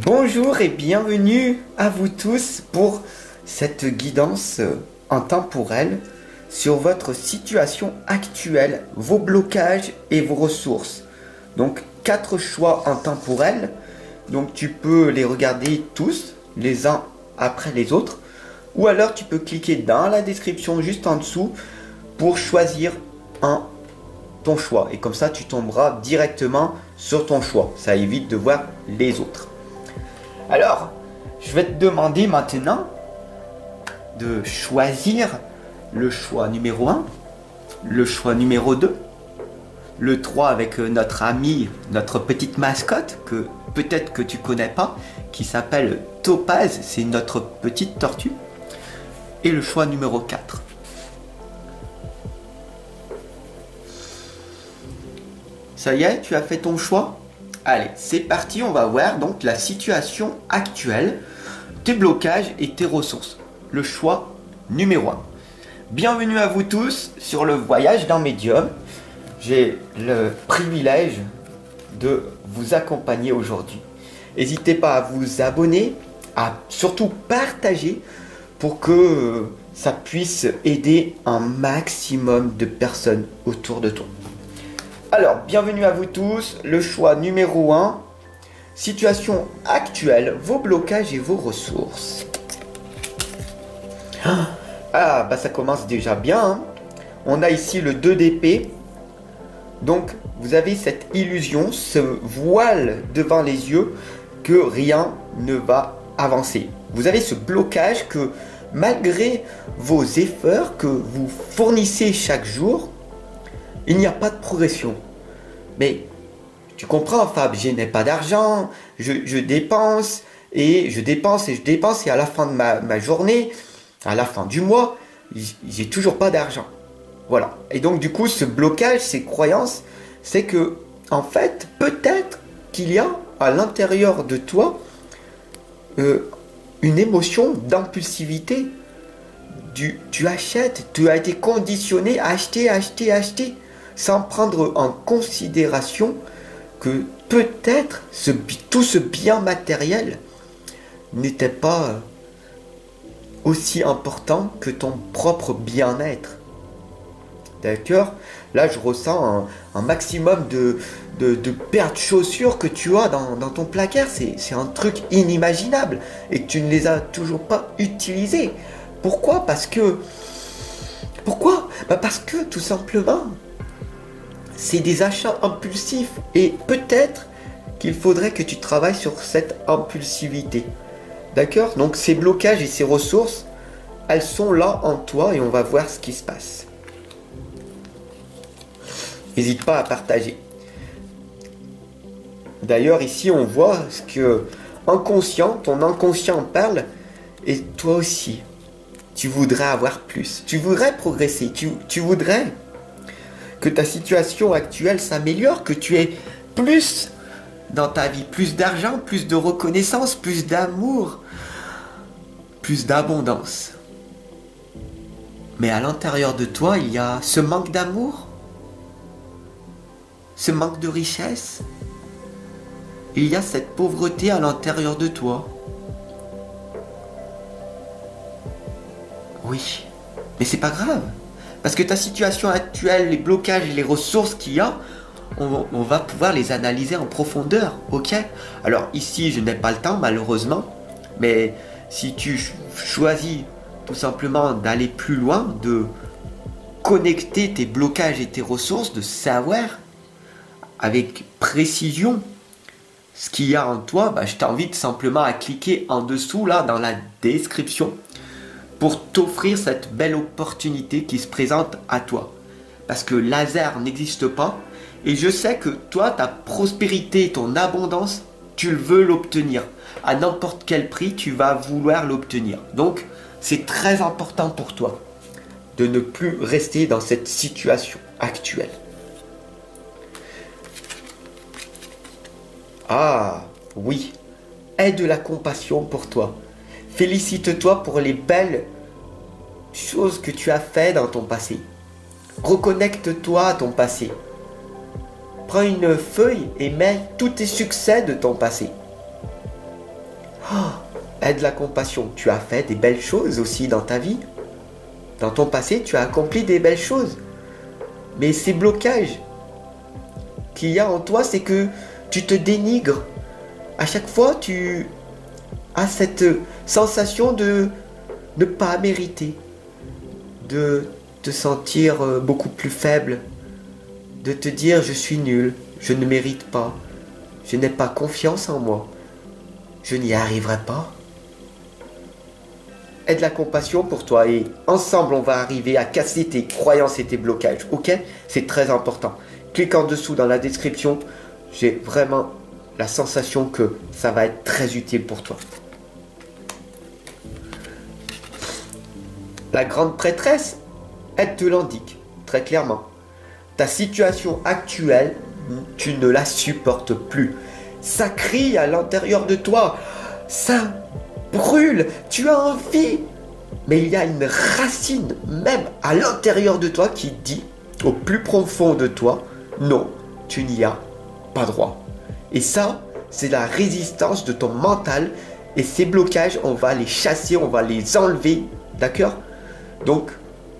Bonjour et bienvenue à vous tous pour cette guidance intemporelle sur votre situation actuelle, vos blocages et vos ressources. Donc 4 choix intemporels, donc tu peux les regarder tous, les uns après les autres, ou alors tu peux cliquer dans la description juste en dessous pour choisir ton choix. Et comme ça tu tomberas directement sur ton choix, ça évite de voir les autres. Alors, je vais te demander maintenant de choisir le choix numéro 1, le choix numéro 2, le 3 avec notre ami, notre petite mascotte que peut-être que tu connais pas, qui s'appelle Topaz, c'est notre petite tortue, et le choix numéro 4. Ça y est, tu as fait ton choix? Allez, c'est parti, on va voir donc la situation actuelle, tes blocages et tes ressources. Le choix numéro 1. Bienvenue à vous tous sur le voyage d'un médium. J'ai le privilège de vous accompagner aujourd'hui. N'hésitez pas à vous abonner, à surtout partager pour que ça puisse aider un maximum de personnes autour de toi. Alors, bienvenue à vous tous, le choix numéro 1, situation actuelle, vos blocages et vos ressources. Ah, bah ça commence déjà bien, hein. On a ici le 2 d'épée, donc vous avez cette illusion, ce voile devant les yeux que rien ne va avancer. Vous avez ce blocage que malgré vos efforts que vous fournissez chaque jour, il n'y a pas de progression. Mais tu comprends, Fab, je n'ai pas d'argent, je dépense et je dépense et je dépense et à la fin de ma journée, à la fin du mois, j'ai toujours pas d'argent. Voilà. Et donc du coup, ce blocage, ces croyances, c'est que en fait, peut-être qu'il y a à l'intérieur de toi une émotion d'impulsivité. Tu achètes, tu as été conditionné à acheter, sans prendre en considération que peut-être tout ce bien matériel n'était pas aussi important que ton propre bien-être. D'accord? Là, je ressens un maximum de paires de chaussures que tu as dans ton placard. C'est un truc inimaginable et que tu ne les as toujours pas utilisées. Pourquoi? Pourquoi? Parce que tout simplement, c'est des achats impulsifs et peut-être qu'il faudrait que tu travailles sur cette impulsivité. D'accord? Donc ces blocages et ces ressources, elles sont là en toi et on va voir ce qui se passe. N'hésite pas à partager. D'ailleurs ici on voit ce que ton inconscient parle et toi aussi. Tu voudrais avoir plus, tu voudrais progresser, tu voudrais que ta situation actuelle s'améliore, que tu aies plus dans ta vie, plus d'argent, plus de reconnaissance, plus d'amour, plus d'abondance. Mais à l'intérieur de toi, il y a ce manque d'amour, ce manque de richesse. Il y a cette pauvreté à l'intérieur de toi. Oui, mais c'est pas grave. Parce que ta situation actuelle, les blocages et les ressources qu'il y a, on va pouvoir les analyser en profondeur, ok? Alors ici, je n'ai pas le temps malheureusement, mais si tu choisis tout simplement d'aller plus loin, de connecter tes blocages et tes ressources, de savoir avec précision ce qu'il y a en toi, bah, je t'invite simplement à cliquer en dessous, là, dans la description, pour t'offrir cette belle opportunité qui se présente à toi. Parce que le hasard n'existe pas. Et je sais que toi, ta prospérité, ton abondance, tu veux l'obtenir. À n'importe quel prix, tu vas vouloir l'obtenir. Donc, c'est très important pour toi de ne plus rester dans cette situation actuelle. Ah, oui. Aie de la compassion pour toi. Félicite-toi pour les belles choses que tu as faites dans ton passé. Reconnecte-toi à ton passé. Prends une feuille et mets tous tes succès de ton passé. Aide la compassion. Tu as fait des belles choses aussi dans ta vie. Dans ton passé, tu as accompli des belles choses. Mais ces blocages qu'il y a en toi, c'est que tu te dénigres. À chaque fois, tu as cette sensation de ne pas mériter, de te sentir beaucoup plus faible, de te dire je suis nul, je ne mérite pas, je n'ai pas confiance en moi, je n'y arriverai pas. Aide la compassion pour toi et ensemble on va arriver à casser tes croyances et tes blocages, ok? C'est très important. Clique en dessous dans la description, j'ai vraiment la sensation que ça va être très utile pour toi. La grande prêtresse, elle te l'indique très clairement. Ta situation actuelle, tu ne la supportes plus. Ça crie à l'intérieur de toi, ça brûle, tu as envie. Mais il y a une racine même à l'intérieur de toi qui dit, au plus profond de toi, non, tu n'y as pas droit. Et ça, c'est la résistance de ton mental. Et ces blocages, on va les chasser, on va les enlever, d'accord? Donc,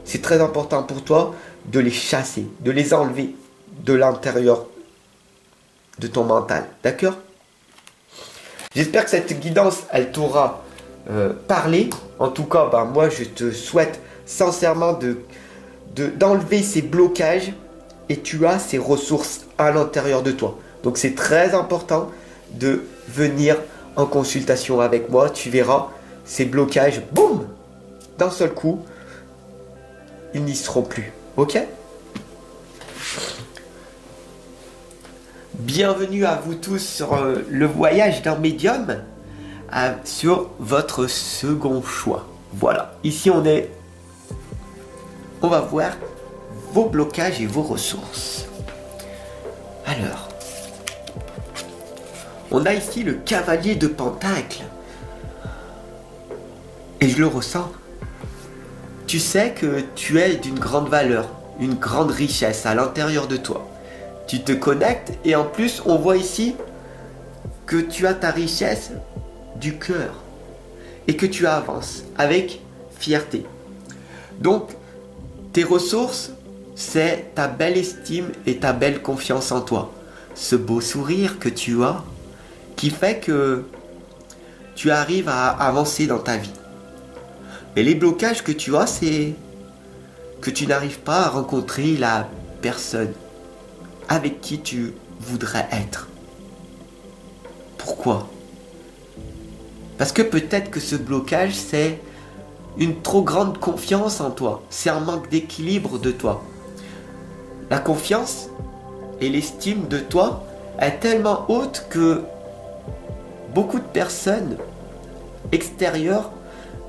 c'est très important pour toi de les chasser, de les enlever de l'intérieur de ton mental, d'accord? J'espère que cette guidance, elle t'aura parlé. En tout cas, moi, je te souhaite sincèrement d'enlever ces blocages et tu as ces ressources à l'intérieur de toi. Donc, c'est très important de venir en consultation avec moi. Tu verras ces blocages, boum, d'un seul coup, ils n'y seront plus. Ok? Bienvenue à vous tous sur le voyage d'un médium sur votre second choix. Voilà, ici on va voir vos blocages et vos ressources. Alors, on a ici le cavalier de Pentacle. Et je le ressens. Tu sais que tu es d'une grande valeur, une grande richesse à l'intérieur de toi. Tu te connectes et en plus on voit ici que tu as ta richesse du cœur et que tu avances avec fierté. Donc tes ressources, c'est ta belle estime et ta belle confiance en toi. Ce beau sourire que tu as qui fait que tu arrives à avancer dans ta vie. Mais les blocages que tu as, c'est que tu n'arrives pas à rencontrer la personne avec qui tu voudrais être. Pourquoi? Parce que peut-être que ce blocage, c'est une trop grande confiance en toi. C'est un manque d'équilibre de toi. La confiance et l'estime de toi est tellement haute que beaucoup de personnes extérieures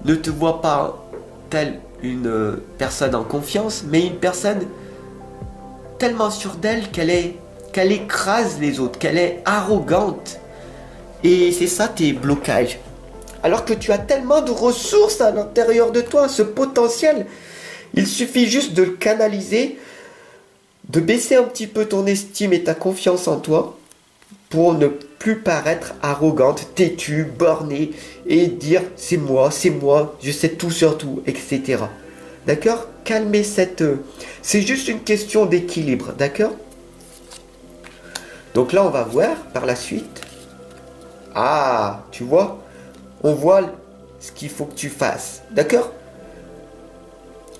ne te voient pas telle une personne en confiance, mais une personne tellement sûre d'elle qu'elle écrase les autres, qu'elle est arrogante. Et c'est ça tes blocages. Alors que tu as tellement de ressources à l'intérieur de toi, ce potentiel, il suffit juste de le canaliser, de baisser un petit peu ton estime et ta confiance en toi pour ne plus paraître arrogante, têtue, bornée et dire c'est moi, je sais tout sur tout, etc. D'accord? Calmez cette... C'est juste une question d'équilibre, d'accord? Donc là, on va voir par la suite. Ah, tu vois? On voit ce qu'il faut que tu fasses, d'accord?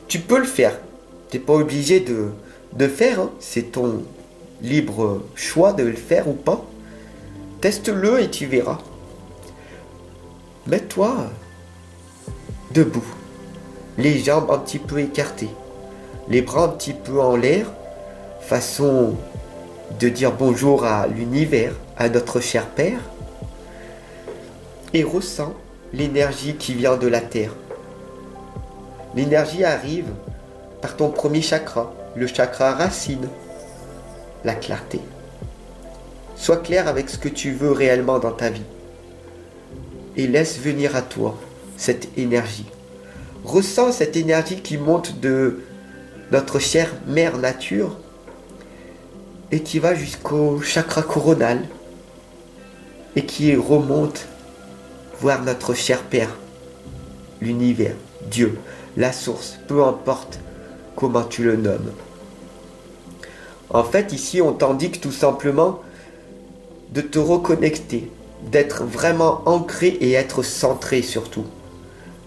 Tu peux le faire. Tu n'es pas obligé de faire, hein. C'est ton libre choix de le faire ou pas. Teste-le et tu verras. Mets-toi debout. Les jambes un petit peu écartées. Les bras un petit peu en l'air. Façon de dire bonjour à l'univers, à notre cher Père. Et ressens l'énergie qui vient de la terre. L'énergie arrive par ton premier chakra, le chakra racine, la clarté. Sois clair avec ce que tu veux réellement dans ta vie. Et laisse venir à toi cette énergie. Ressens cette énergie qui monte de notre chère mère nature et qui va jusqu'au chakra coronal et qui remonte voir notre cher Père, l'univers, Dieu, la source, peu importe comment tu le nommes. En fait, ici, on t'indique tout simplement de te reconnecter, d'être vraiment ancré et être centré surtout.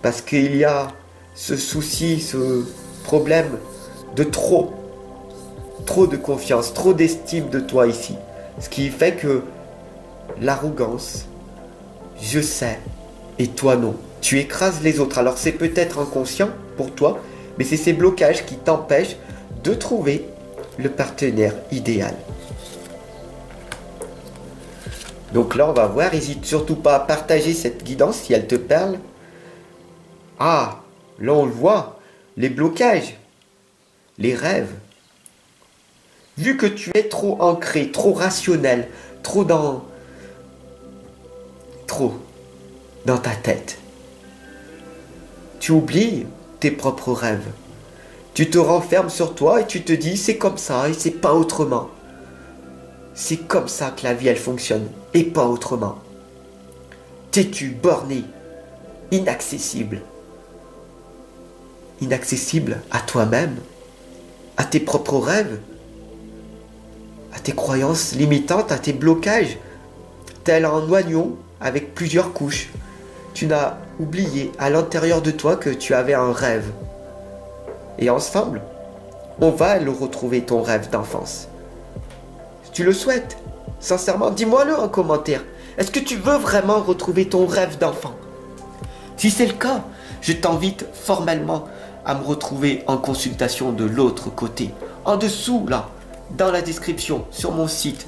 Parce qu'il y a ce souci, ce problème de trop de confiance, trop d'estime de toi ici. Ce qui fait que l'arrogance, je sais, et toi non. Tu écrases les autres. Alors c'est peut-être inconscient pour toi, mais c'est ces blocages qui t'empêchent de trouver le partenaire idéal. Donc là, on va voir, n'hésite surtout pas à partager cette guidance si elle te parle. Ah, là on le voit, les blocages, les rêves. Vu que tu es trop ancré, trop rationnel, trop dans ta tête, tu oublies tes propres rêves. Tu te renfermes sur toi et tu te dis c'est comme ça et c'est pas autrement. C'est comme ça que la vie elle fonctionne et pas autrement. Têtu, borné, inaccessible. Inaccessible à toi-même, à tes propres rêves, à tes croyances limitantes, à tes blocages, tel un oignon avec plusieurs couches. Tu n'as oublié à l'intérieur de toi que tu avais un rêve. Et ensemble, on va le retrouver, ton rêve d'enfance. Si tu le souhaites, sincèrement, dis-moi-le en commentaire. Est-ce que tu veux vraiment retrouver ton rêve d'enfant? Si c'est le cas, je t'invite formellement à me retrouver en consultation de l'autre côté. En dessous, là, dans la description, sur mon site.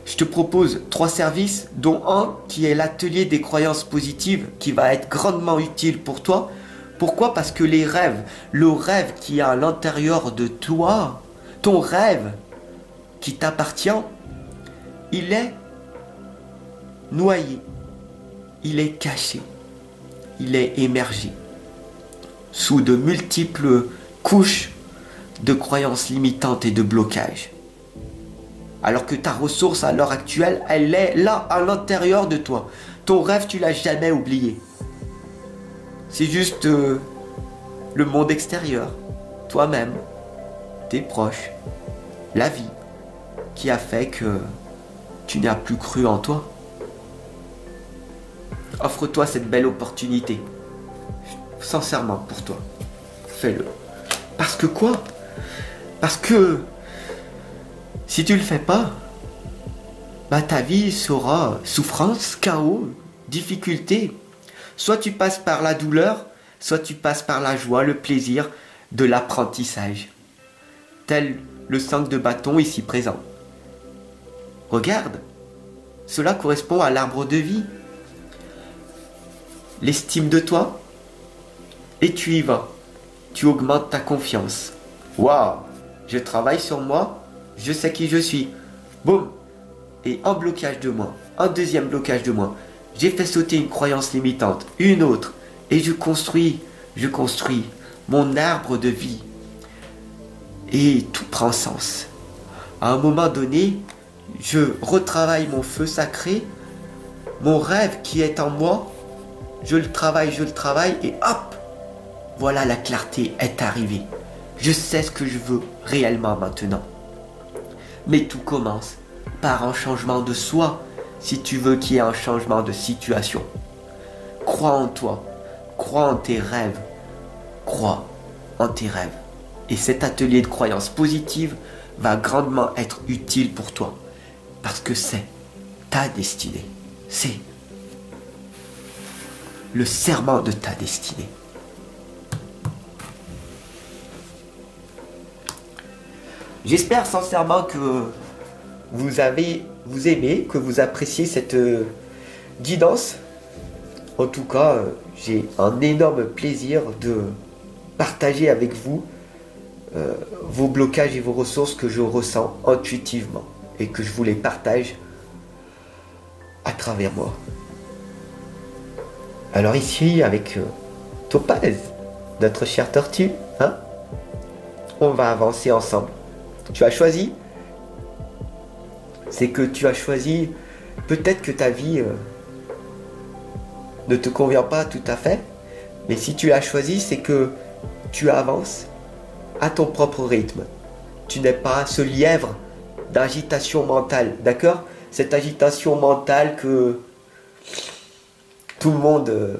Je te propose 3 services, dont un qui est l'atelier des croyances positives, qui va être grandement utile pour toi. Pourquoi? Parce que les rêves, le rêve qui est à l'intérieur de toi, ton rêve qui t'appartient, il est noyé, il est caché, il est émergé sous de multiples couches de croyances limitantes et de blocages. Alors que ta ressource à l'heure actuelle, elle est là à l'intérieur de toi. Ton rêve, tu l'as jamais oublié. C'est juste le monde extérieur, toi-même, tes proches, la vie, qui a fait que tu n'as plus cru en toi. Offre-toi cette belle opportunité. Sincèrement, pour toi. Fais-le. Parce que quoi? Parce que si tu le fais pas, bah ta vie sera souffrance, chaos, difficulté. Soit tu passes par la douleur, soit tu passes par la joie, le plaisir de l'apprentissage. Tel le 5 de bâton ici présent. Regarde, cela correspond à l'arbre de vie. L'estime de toi, et tu y vas. Tu augmentes ta confiance. Waouh, je travaille sur moi, je sais qui je suis. Boum. Et un blocage de moins, un deuxième blocage de moins. J'ai fait sauter une croyance limitante, une autre. Et je construis mon arbre de vie. Et tout prend sens. À un moment donné, je retravaille mon feu sacré, mon rêve qui est en moi. Je le travaille et hop, voilà, la clarté est arrivée. Je sais ce que je veux réellement maintenant. Mais tout commence par un changement de soi, si tu veux qu'il y ait un changement de situation. Crois en toi, crois en tes rêves, crois en tes rêves. Et cet atelier de croyances positives va grandement être utile pour toi, parce que c'est ta destinée. C'est le serment de ta destinée. J'espère sincèrement que vous aimez, que vous appréciez cette guidance. En tout cas, j'ai un énorme plaisir de partager avec vous vos blocages et vos ressources que je ressens intuitivement et que je vous les partage à travers moi. Alors ici, avec Topaz, notre chère tortue, hein, on va avancer ensemble. Tu as choisi, c'est que tu as choisi, peut-être que ta vie ne te convient pas tout à fait. Mais si tu l'as choisi, c'est que tu avances à ton propre rythme. Tu n'es pas ce lièvre d'agitation mentale, d'accord? Cette agitation mentale que tout le monde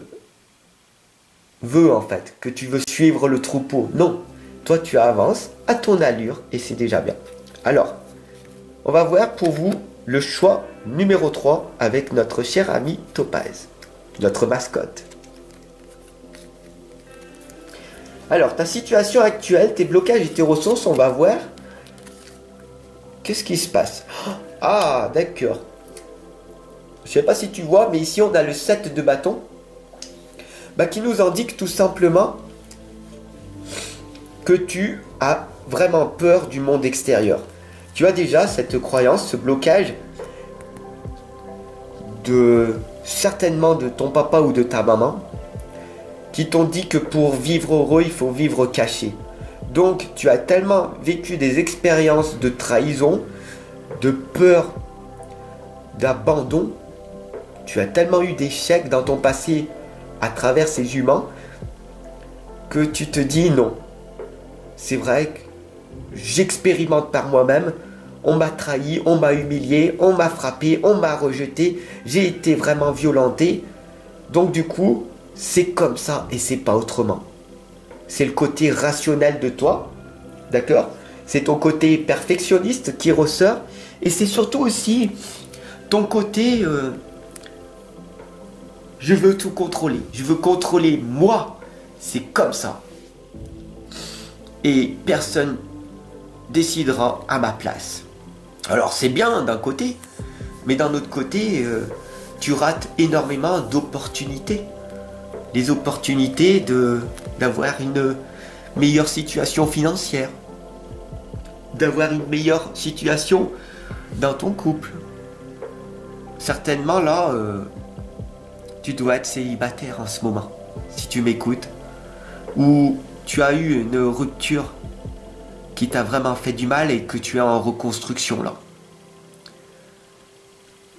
veut en fait, que tu veux suivre le troupeau. Non, toi tu avances à ton allure et c'est déjà bien. Alors, on va voir pour vous le choix numéro 3 avec notre cher ami Topaz, notre mascotte. Alors, ta situation actuelle, tes blocages et tes ressources, on va voir. Qu'est-ce qui se passe? Ah, d'accord. Je sais pas si tu vois, mais ici on a le 7 de bâton. Qui nous indique tout simplement que tu as vraiment peur du monde extérieur. Tu as déjà cette croyance, ce blocage certainement de ton papa ou de ta maman qui t'ont dit que pour vivre heureux, il faut vivre caché. Donc tu as tellement vécu des expériences de trahison, de peur, d'abandon. Tu as tellement eu d'échecs dans ton passé à travers ces humains que tu te dis non. C'est vrai que j'expérimente par moi-même. On m'a trahi, on m'a humilié, on m'a frappé, on m'a rejeté. J'ai été vraiment violenté. Donc du coup, c'est comme ça et c'est pas autrement. C'est le côté rationnel de toi, d'accord? C'est ton côté perfectionniste qui ressort. Et c'est surtout aussi ton côté... je veux tout contrôler. Je veux contrôler moi. C'est comme ça. Et personne décidera à ma place. Alors c'est bien d'un côté, mais d'un autre côté, tu rates énormément d'opportunités. Les opportunités d'avoir une meilleure situation financière, d'avoir une meilleure situation dans ton couple. Certainement là, tu dois être célibataire en ce moment, si tu m'écoutes, ou tu as eu une rupture qui t'a vraiment fait du mal et que tu es en reconstruction là.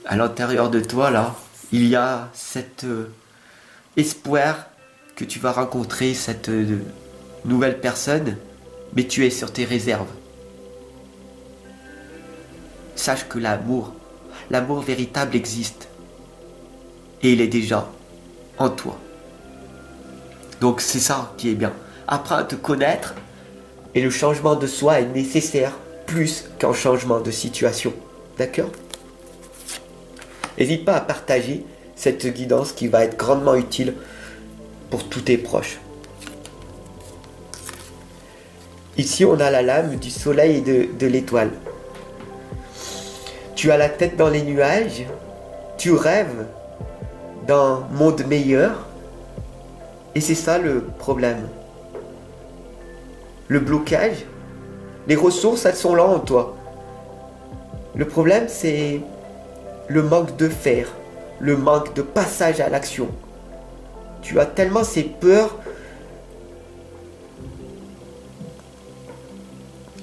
À l'intérieur de toi là, il y a cet espoir que tu vas rencontrer cette nouvelle personne, mais tu es sur tes réserves. Sache que l'amour véritable existe et il est déjà en toi. Donc c'est ça qui est bien. Apprends à te connaître. Et le changement de soi est nécessaire plus qu'un changement de situation. D'accord? N'hésite pas à partager cette guidance qui va être grandement utile pour tous tes proches. Ici, on a la lame du soleil et de l'étoile. Tu as la tête dans les nuages. Tu rêves d'un monde meilleur. Et c'est ça le problème. Le blocage, les ressources, elles sont là en toi. Le problème, c'est le manque de faire, le manque de passage à l'action. Tu as tellement ces peurs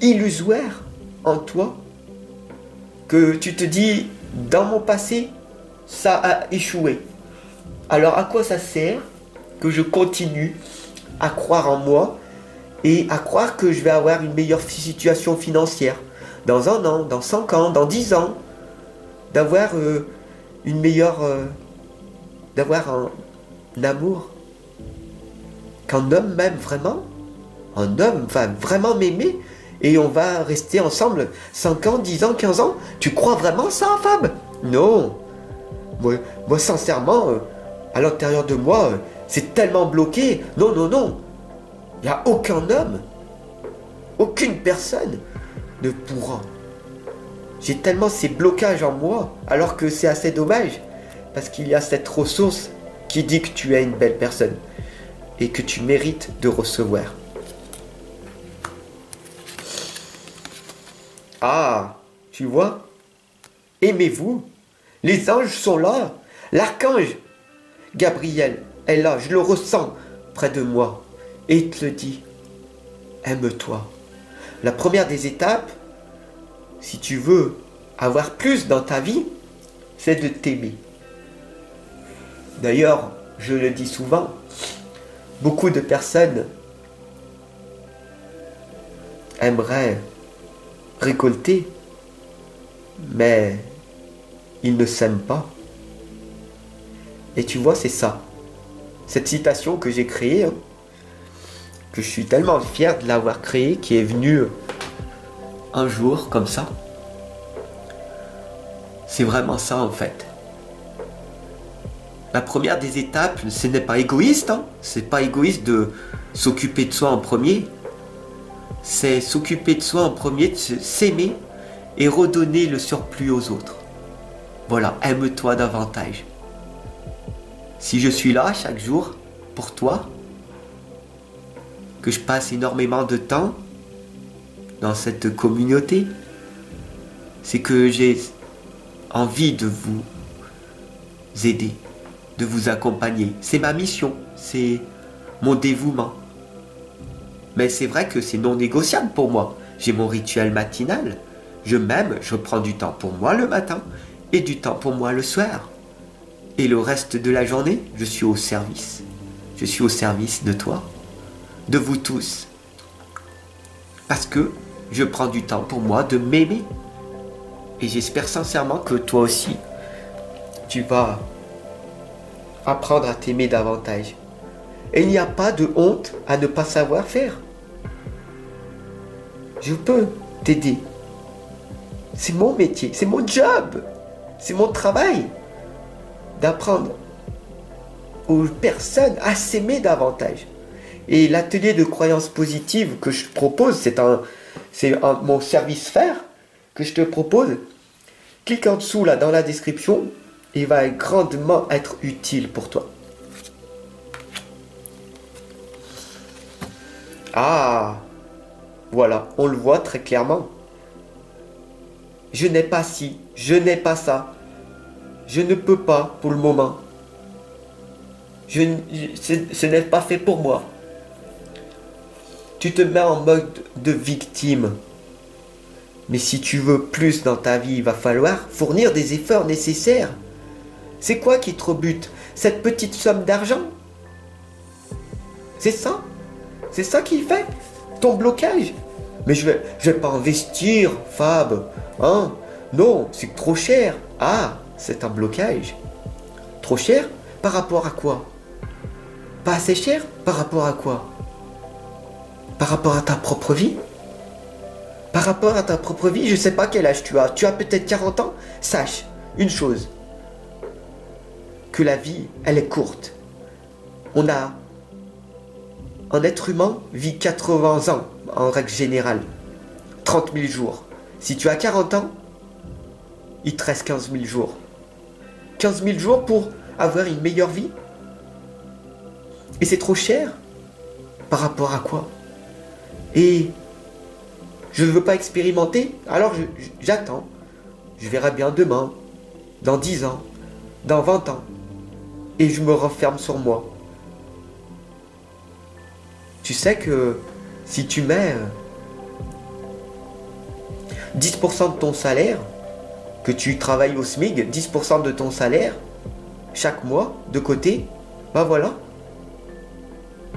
illusoires en toi que tu te dis, dans mon passé, ça a échoué. Alors à quoi ça sert que je continue à croire en moi et à croire que je vais avoir une meilleure situation financière dans 1 an, dans 5 ans, dans 10 ans, d'avoir une meilleure... d'avoir un amour qu'un homme m'aime vraiment. Un homme va vraiment m'aimer et on va rester ensemble 5 ans, 10 ans, 15 ans. Tu crois vraiment ça, Fab? Non. Moi sincèrement, à l'intérieur de moi, c'est tellement bloqué. Non, non, non. Il n'y a aucun homme, aucune personne ne pourra. J'ai tellement ces blocages en moi, alors que c'est assez dommage, parce qu'il y a cette ressource qui dit que tu es une belle personne et que tu mérites de recevoir. Ah, tu vois, aimez-vous. Les anges sont là. L'archange Gabriel est là, je le ressens près de moi. Et il te le dit, aime-toi. La première des étapes, si tu veux avoir plus dans ta vie, c'est de t'aimer. D'ailleurs, je le dis souvent, beaucoup de personnes aimeraient récolter, mais ils ne s'aiment pas. Et tu vois, c'est ça. Cette citation que j'ai créée, hein, que je suis tellement fier de l'avoir créée, qui est venue un jour comme ça. C'est vraiment ça en fait. La première des étapes, ce n'est pas égoïste, hein. C'est pas égoïste de s'occuper de soi en premier. C'est s'occuper de soi en premier, de s'aimer et redonner le surplus aux autres. Voilà, aime-toi davantage. Si je suis là chaque jour pour toi, que je passe énormément de temps dans cette communauté, c'est que j'ai envie de vous aider, de vous accompagner. C'est ma mission, c'est mon dévouement. Mais c'est vrai que c'est non négociable pour moi. J'ai mon rituel matinal. Je m'aime, je prends du temps pour moi le matin et du temps pour moi le soir. Et le reste de la journée, je suis au service. Je suis au service de toi, de vous tous. Parce que je prends du temps pour moi de m'aimer. Et j'espère sincèrement que toi aussi, tu vas apprendre à t'aimer davantage. Et il n'y a pas de honte à ne pas savoir faire. Je peux t'aider. C'est mon métier, c'est mon job, c'est mon travail d'apprendre aux personnes à s'aimer davantage. Et l'atelier de croyances positives que je propose, c'est mon service faire que je te propose. Clique en dessous là dans la description, il va grandement être utile pour toi. Ah, voilà, on le voit très clairement. Je n'ai pas ci, je n'ai pas ça. Je ne peux pas pour le moment. Ce n'est pas fait pour moi. Tu te mets en mode de victime. Mais si tu veux plus dans ta vie, il va falloir fournir des efforts nécessaires. C'est quoi qui te rebute? Cette petite somme d'argent? C'est ça? C'est ça qui fait ton blocage? Mais je vais pas investir, Fab. Hein? Non, c'est trop cher. Ah, c'est un blocage. Trop cher? Par rapport à quoi? Pas assez cher? Par rapport à quoi? Par rapport à ta propre vie? Par rapport à ta propre vie, je sais pas quel âge tu as. Tu as peut-être 40 ans? Sache une chose. Que la vie, elle est courte. Un être humain vit 80 ans, en règle générale. 30 000 jours. Si tu as 40 ans, il te reste 15 000 jours. 15 000 jours pour avoir une meilleure vie? Et c'est trop cher? Par rapport à quoi? Et je ne veux pas expérimenter, alors j'attends. Je verrai bien demain, dans 10 ans, dans 20 ans. Et je me renferme sur moi. Tu sais que si tu mets 10% de ton salaire, que tu travailles au SMIC, 10% de ton salaire, chaque mois, de côté, ben voilà.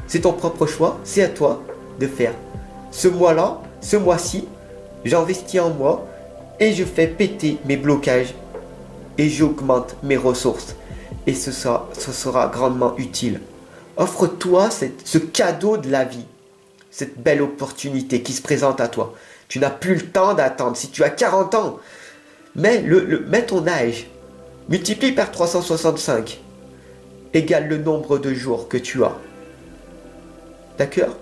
C'est ton propre choix, c'est à toi de faire. Ce mois-là, ce mois-ci, j'investis en moi et je fais péter mes blocages et j'augmente mes ressources. Et ce sera grandement utile. Offre-toi ce cadeau de la vie, cette belle opportunité qui se présente à toi. Tu n'as plus le temps d'attendre. Si tu as 40 ans, mets ton âge, multiplie par 365, égale le nombre de jours que tu as. D'accord?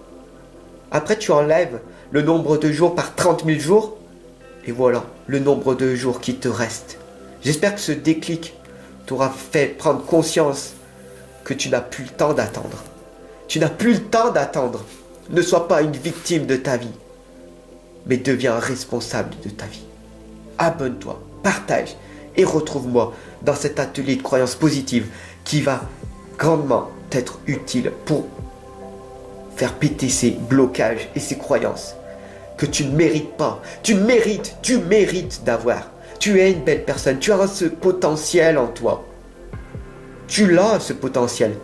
Après, tu enlèves le nombre de jours par 30 000 jours, et voilà le nombre de jours qui te reste. J'espère que ce déclic t'aura fait prendre conscience que tu n'as plus le temps d'attendre. Tu n'as plus le temps d'attendre. Ne sois pas une victime de ta vie, mais deviens responsable de ta vie. Abonne-toi, partage et retrouve-moi dans cet atelier de croyances positives qui va grandement t'être utile pour faire péter ces blocages et ces croyances que tu ne mérites pas. Tu mérites d'avoir. Tu es une belle personne, tu as ce potentiel en toi. Tu l'as, ce potentiel.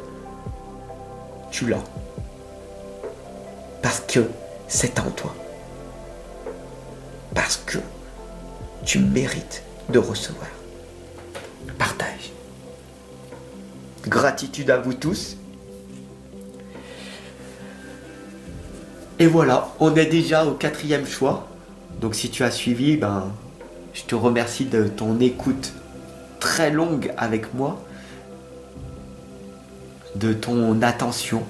tu l'as. Parce que c'est en toi. Parce que tu mérites de recevoir. Partage. Gratitude à vous tous. Et voilà, on est déjà au 4e choix. Donc si tu as suivi, je te remercie de ton écoute très longue avec moi, de ton attention.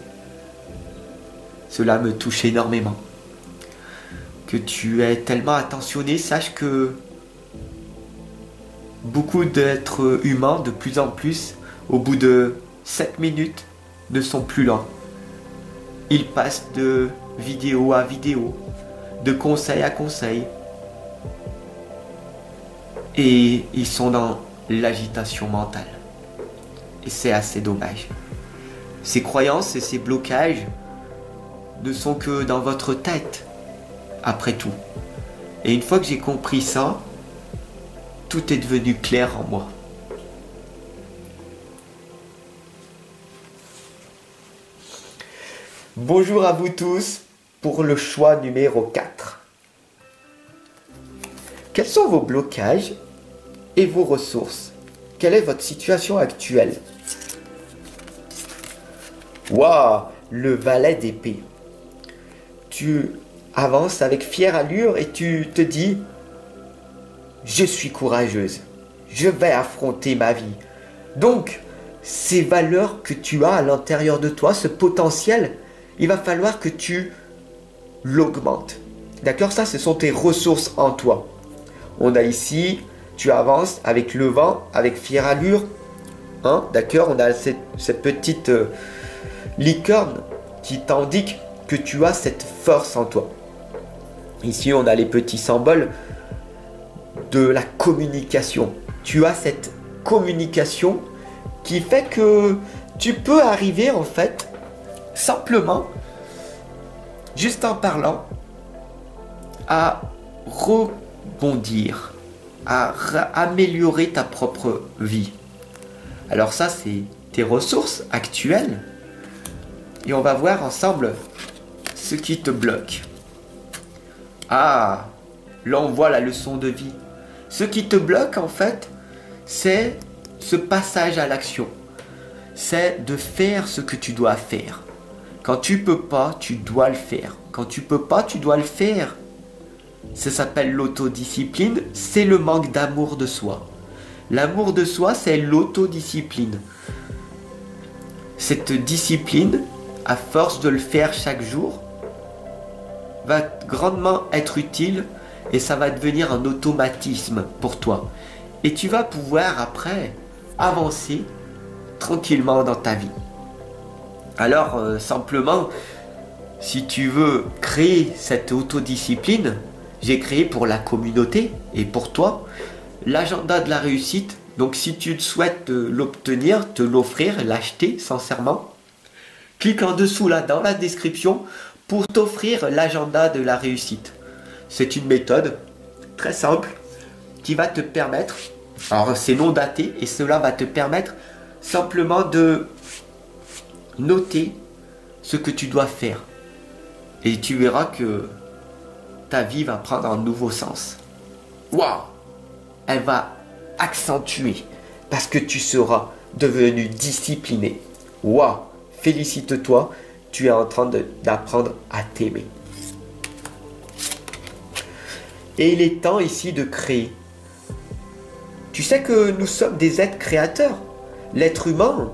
Cela me touche énormément. Que tu es tellement attentionné, sache que beaucoup d'êtres humains, de plus en plus, au bout de 7 minutes, ne sont plus là. Ils passent de vidéo à vidéo, de conseil à conseil. Et ils sont dans l'agitation mentale. Et c'est assez dommage. Ces croyances et ces blocages ne sont que dans votre tête, après tout. Et une fois que j'ai compris ça, tout est devenu clair en moi. Bonjour à vous tous pour le choix numéro 4. Quels sont vos blocages et vos ressources? Quelle est votre situation actuelle? Waouh, le valet d'épée. Tu avances avec fière allure et tu te dis « Je suis courageuse, je vais affronter ma vie ». Donc, ces valeurs que tu as à l'intérieur de toi, ce potentiel, il va falloir que tu l'augmentes. D'accord? Ça, ce sont tes ressources en toi. On a ici, tu avances avec le vent, avec fière allure. Hein? D'accord? On a cette petite licorne qui t'indique que tu as cette force en toi. Ici, on a les petits symboles de la communication. Tu as cette communication qui fait que tu peux arriver en fait simplement, juste en parlant, à rebondir, à améliorer ta propre vie. Alors ça, c'est tes ressources actuelles. Et on va voir ensemble ce qui te bloque. Ah, là on voit la leçon de vie. Ce qui te bloque en fait, c'est ce passage à l'action. C'est de faire ce que tu dois faire. Quand tu peux pas, tu dois le faire. Quand tu peux pas, tu dois le faire. Ça s'appelle l'autodiscipline, c'est le manque d'amour de soi. L'amour de soi, c'est l'autodiscipline. Cette discipline, à force de le faire chaque jour, va grandement être utile et ça va devenir un automatisme pour toi. Et tu vas pouvoir après avancer tranquillement dans ta vie. Alors simplement, si tu veux créer cette autodiscipline, j'ai créé pour la communauté et pour toi l'agenda de la réussite. Donc si tu souhaites l'obtenir, te l'offrir, l'acheter sincèrement, clique en dessous là dans la description pour t'offrir l'agenda de la réussite. C'est une méthode très simple qui va te permettre, alors c'est non daté et cela va te permettre simplement de noter ce que tu dois faire. Et tu verras que ta vie va prendre un nouveau sens. Waouh! Elle va accentuer parce que tu seras devenu discipliné. Waouh! Félicite-toi, tu es en train d'apprendre à t'aimer. Et il est temps ici de créer. Tu sais que nous sommes des êtres créateurs. L'être humain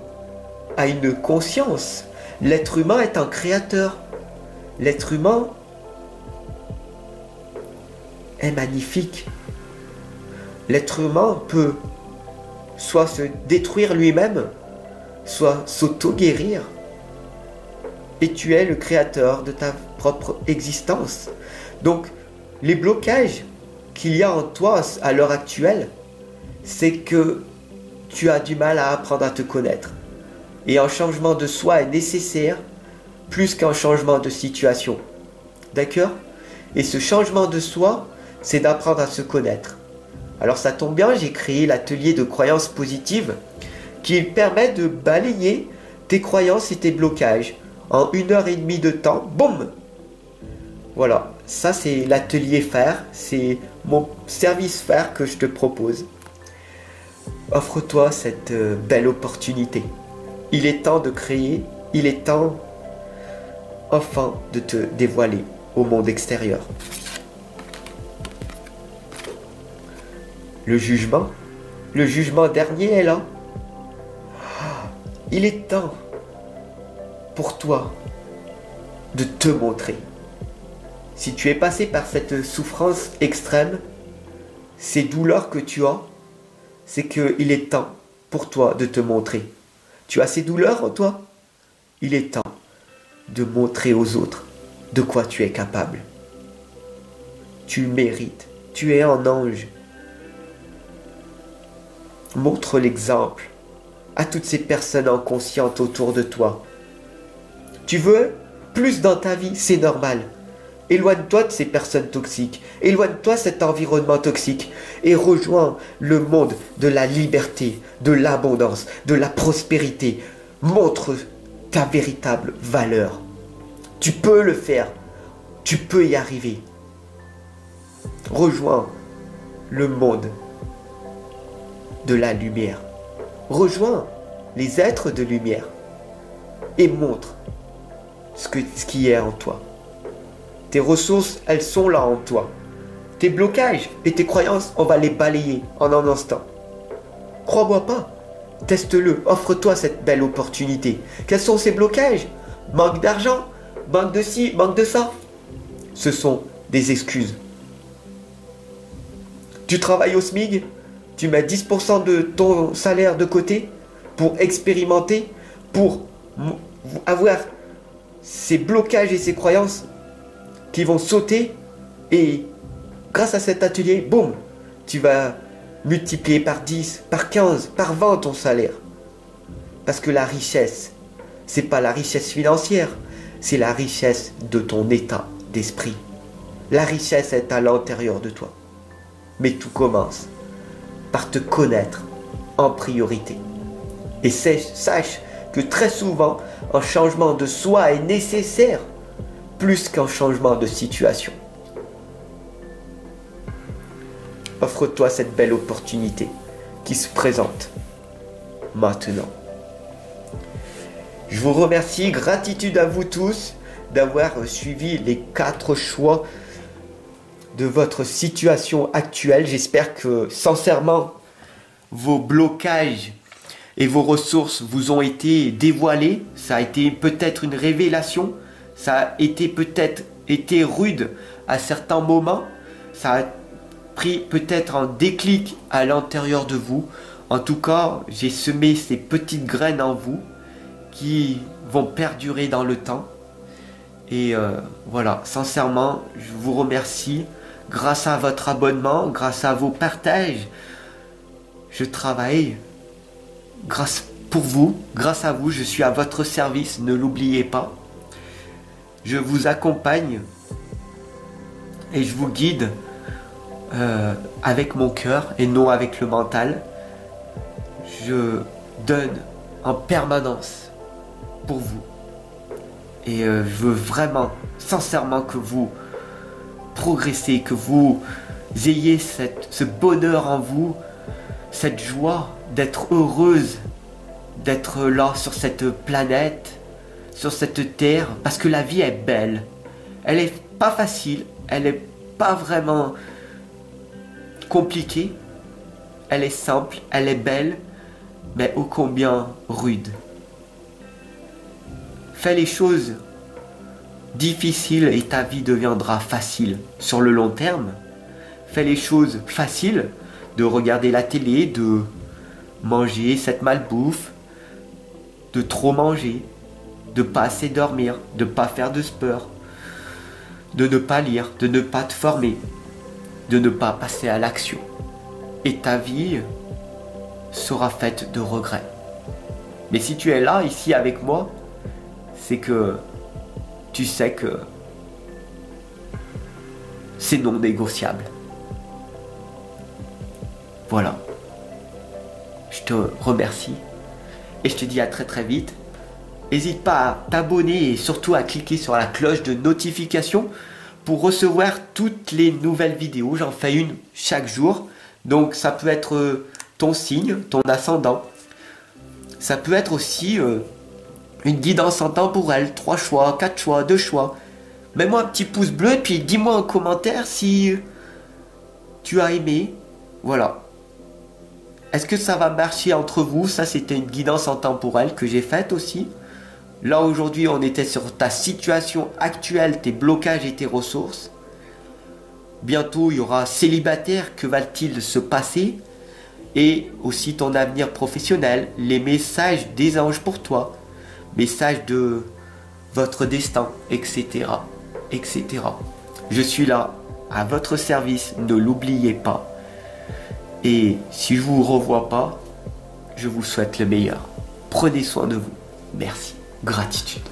a une conscience. L'être humain est un créateur. L'être humain est magnifique. L'être humain peut soit se détruire lui-même, soit s'auto-guérir. Et tu es le créateur de ta propre existence. Donc, les blocages qu'il y a en toi à l'heure actuelle, c'est que tu as du mal à apprendre à te connaître. Et un changement de soi est nécessaire plus qu'un changement de situation. D'accord? Et ce changement de soi, c'est d'apprendre à se connaître. Alors ça tombe bien, j'ai créé l'atelier de croyances positives qui permet de balayer tes croyances et tes blocages En 1 heure et demie de temps, boum! Voilà, ça c'est l'atelier faire, c'est mon service faire que je te propose. Offre-toi cette belle opportunité. Il est temps de créer, il est temps enfin de te dévoiler au monde extérieur. Le jugement dernier est là. Il est temps pour toi de te montrer. Si tu es passé par cette souffrance extrême, ces douleurs que tu as, c'est qu'il est temps pour toi de te montrer. Tu as ces douleurs en toi? Il est temps de montrer aux autres de quoi tu es capable. Tu mérites, tu es un ange. Montre l'exemple à toutes ces personnes inconscientes autour de toi. Tu veux plus dans ta vie, c'est normal. Éloigne-toi de ces personnes toxiques, éloigne-toi de cet environnement toxique et rejoins le monde de la liberté, de l'abondance, de la prospérité. Montre ta véritable valeur. Tu peux le faire, tu peux y arriver. Rejoins le monde de la lumière. Rejoins les êtres de lumière et montre ce qui est en toi. Tes ressources, elles sont là en toi. Tes blocages et tes croyances, on va les balayer en un instant. Crois-moi pas. Teste-le. Offre-toi cette belle opportunité. Quels sont ces blocages? Manque d'argent? Manque de ci? Manque de ça? Ce sont des excuses. Tu travailles au SMIC? Tu mets 10% de ton salaire de côté pour expérimenter, pour avoir ces blocages et ces croyances qui vont sauter et grâce à cet atelier, boum, tu vas multiplier par 10, par 15, par 20 ton salaire. Parce que la richesse, c'est pas la richesse financière, c'est la richesse de ton état d'esprit. La richesse est à l'intérieur de toi. Mais tout commence par te connaître en priorité. Et sache que très souvent, un changement de soi est nécessaire plus qu'un changement de situation. Offre-toi cette belle opportunité qui se présente maintenant. Je vous remercie, gratitude à vous tous d'avoir suivi les 4 choix de votre situation actuelle. J'espère que sincèrement vos blocages et vos ressources vous ont été dévoilés. Ça a été peut-être une révélation. Ça a été peut-être rude à certains moments. Ça a pris peut-être un déclic à l'intérieur de vous. En tout cas, j'ai semé ces petites graines en vous qui vont perdurer dans le temps. Et voilà, sincèrement, je vous remercie. Grâce à votre abonnement, grâce à vos partages, je travaille pour vous, grâce à vous, je suis à votre service, ne l'oubliez pas. Je vous accompagne et je vous guide avec mon cœur et non avec le mental. Je donne en permanence pour vous. Et je veux vraiment, sincèrement, que vous progressez, que vous ayez ce bonheur en vous, cette joie d'être heureuse, d'être là sur cette planète, sur cette terre, parce que la vie est belle. Elle est pas facile, elle est pas vraiment compliquée, elle est simple, elle est belle, mais ô combien rude. Fais les choses difficiles et ta vie deviendra facile sur le long terme. Fais les choses faciles, de regarder la télé, de manger cette malbouffe, de trop manger, de pas assez dormir, de pas faire de sport, de ne pas lire, de ne pas te former, de ne pas passer à l'action. Et ta vie sera faite de regrets. Mais si tu es là, ici avec moi, c'est que tu sais que c'est non négociable. Voilà. Je te remercie et je te dis à très très vite. n'hésite pas à t'abonner et surtout à cliquer sur la cloche de notification pour recevoir toutes les nouvelles vidéos. J'en fais une chaque jour. Donc ça peut être ton signe, ton ascendant. Ça peut être aussi une guidance intemporelle, 3 choix, 4 choix, 2 choix. Mets-moi un petit pouce bleu et puis dis-moi en commentaire si tu as aimé. Voilà. Est-ce que ça va marcher entre vous? Ça, c'était une guidance intemporelle que j'ai faite aussi. Là, aujourd'hui, on était sur ta situation actuelle, tes blocages et tes ressources. Bientôt, il y aura célibataire, que va-t-il se passer? Et aussi ton avenir professionnel, les messages des anges pour toi, messages de votre destin, etc. etc. Je suis là, à votre service, ne l'oubliez pas. Et si je ne vous revois pas, je vous souhaite le meilleur. Prenez soin de vous. Merci. Gratitude.